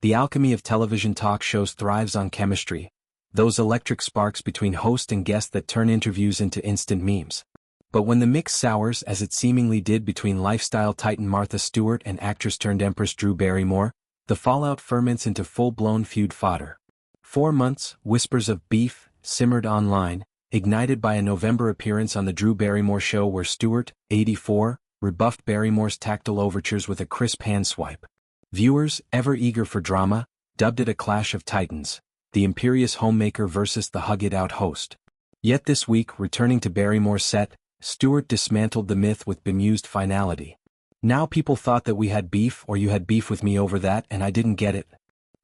The alchemy of television talk shows thrives on chemistry, those electric sparks between host and guest that turn interviews into instant memes. But when the mix sours, as it seemingly did between lifestyle titan Martha Stewart and actress-turned-empress Drew Barrymore, the fallout ferments into full-blown feud fodder. 4 months, whispers of beef, simmered online, ignited by a November appearance on the Drew Barrymore Show where Stewart, 84, rebuffed Barrymore's tactile overtures with a crisp handswipe. Viewers, ever eager for drama, dubbed it a clash of titans, the imperious homemaker versus the hug-it-out host. Yet this week, returning to Barrymore's set, Stewart dismantled the myth with bemused finality. Now people thought that we had beef or you had beef with me over that and I didn't get it.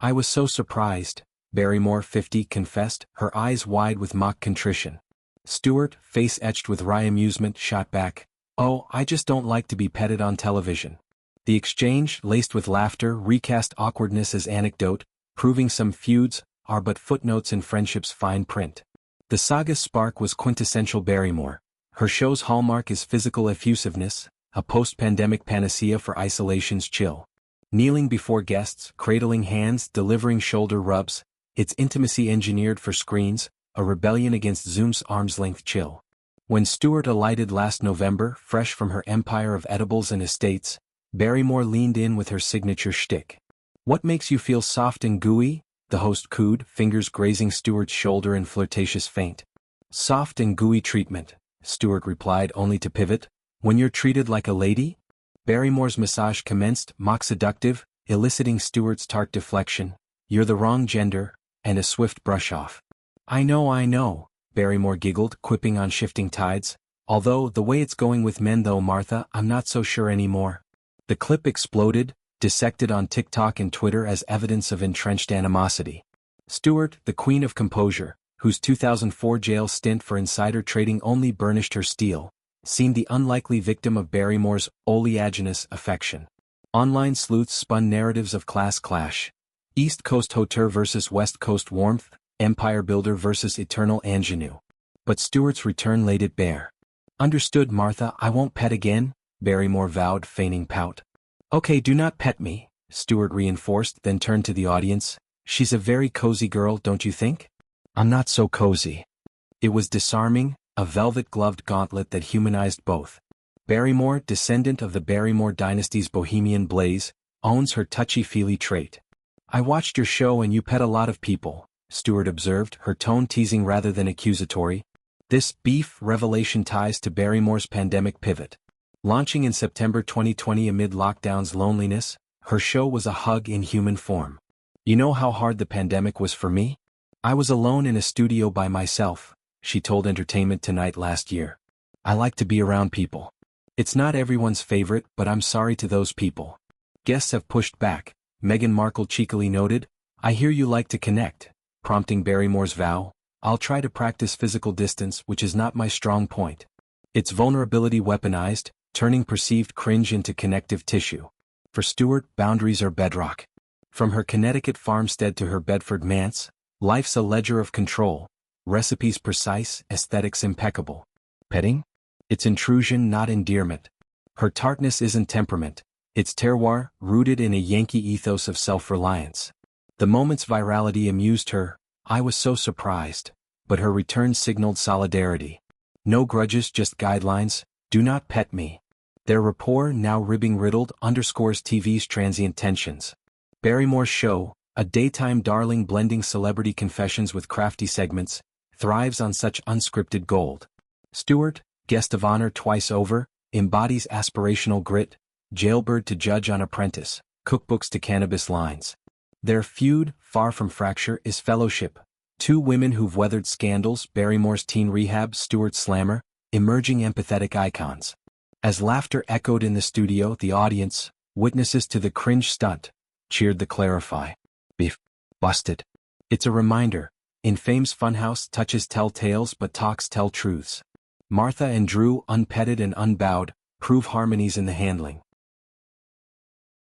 I was so surprised, Barrymore, 50, confessed, her eyes wide with mock contrition. Stewart, face etched with wry amusement, shot back, "Oh, I just don't like to be petted on television." The exchange, laced with laughter, recast awkwardness as anecdote, proving some feuds are but footnotes in friendship's fine print. The saga's spark was quintessential Barrymore. Her show's hallmark is physical effusiveness, a post-pandemic panacea for isolation's chill. Kneeling before guests, cradling hands, delivering shoulder rubs, it's intimacy engineered for screens, a rebellion against Zoom's arm's-length chill. When Stewart alighted last November, fresh from her empire of edibles and estates, Barrymore leaned in with her signature shtick. "What makes you feel soft and gooey?" the host cooed, fingers grazing Stewart's shoulder in flirtatious feint. "Soft and gooey treatment," Stewart replied only to pivot. "When you're treated like a lady?" Barrymore's massage commenced, mock seductive, eliciting Stewart's tart deflection, "You're the wrong gender," and a swift brush-off. I know, Barrymore giggled, quipping on shifting tides. "Although, the way it's going with men though, Martha, I'm not so sure anymore." The clip exploded, dissected on TikTok and Twitter as evidence of entrenched animosity. Stewart, the queen of composure, whose 2004 jail stint for insider trading only burnished her steel, seemed the unlikely victim of Barrymore's oleaginous affection. Online sleuths spun narratives of class clash. East Coast hauteur versus West Coast warmth, empire builder versus eternal ingenue. But Stewart's return laid it bare. "Understood, Martha, I won't pet again," Barrymore vowed, feigning pout. "Okay, do not pet me," Stewart reinforced, then turned to the audience. "She's a very cozy girl, don't you think?" "I'm not so cozy." It was disarming, a velvet-gloved gauntlet that humanized both. Barrymore, descendant of the Barrymore dynasty's bohemian blaze, owns her touchy-feely trait. "I watched your show and you pet a lot of people," Stewart observed, her tone teasing rather than accusatory. This beef revelation ties to Barrymore's pandemic pivot. Launching in September 2020 amid lockdown's loneliness, her show was a hug in human form. "You know how hard the pandemic was for me? I was alone in a studio by myself," she told Entertainment Tonight last year. "I like to be around people. It's not everyone's favorite, but I'm sorry to those people." Guests have pushed back. Meghan Markle cheekily noted, "I hear you like to connect," prompting Barrymore's vow, "I'll try to practice physical distance, which is not my strong point." Its vulnerability weaponized, turning perceived cringe into connective tissue. For Stewart, boundaries are bedrock. From her Connecticut farmstead to her Bedford manse, life's a ledger of control, recipes precise, aesthetics impeccable. Petting? It's intrusion, not endearment. Her tartness isn't temperament, it's terroir, rooted in a Yankee ethos of self-reliance. The moment's virality amused her, I was so surprised, but her return signaled solidarity. No grudges, just guidelines, do not pet me. Their rapport, now ribbing-riddled, underscores TV's transient tensions. Barrymore's show, a daytime darling blending celebrity confessions with crafty segments, thrives on such unscripted gold. Stewart, guest of honor twice over, embodies aspirational grit, jailbird to judge on Apprentice, cookbooks to cannabis lines. Their feud, far from fracture, is fellowship. Two women who've weathered scandals, Barrymore's teen rehab, Stewart's slammer, emerging empathetic icons. As laughter echoed in the studio, the audience, witnesses to the Cringe stunt, cheered the clarify. Beef. Busted. It's a reminder, in fame's funhouse, touches tell tales but talks tell truths. Martha and Drew, unpetted and unbowed, prove harmonies in the handling.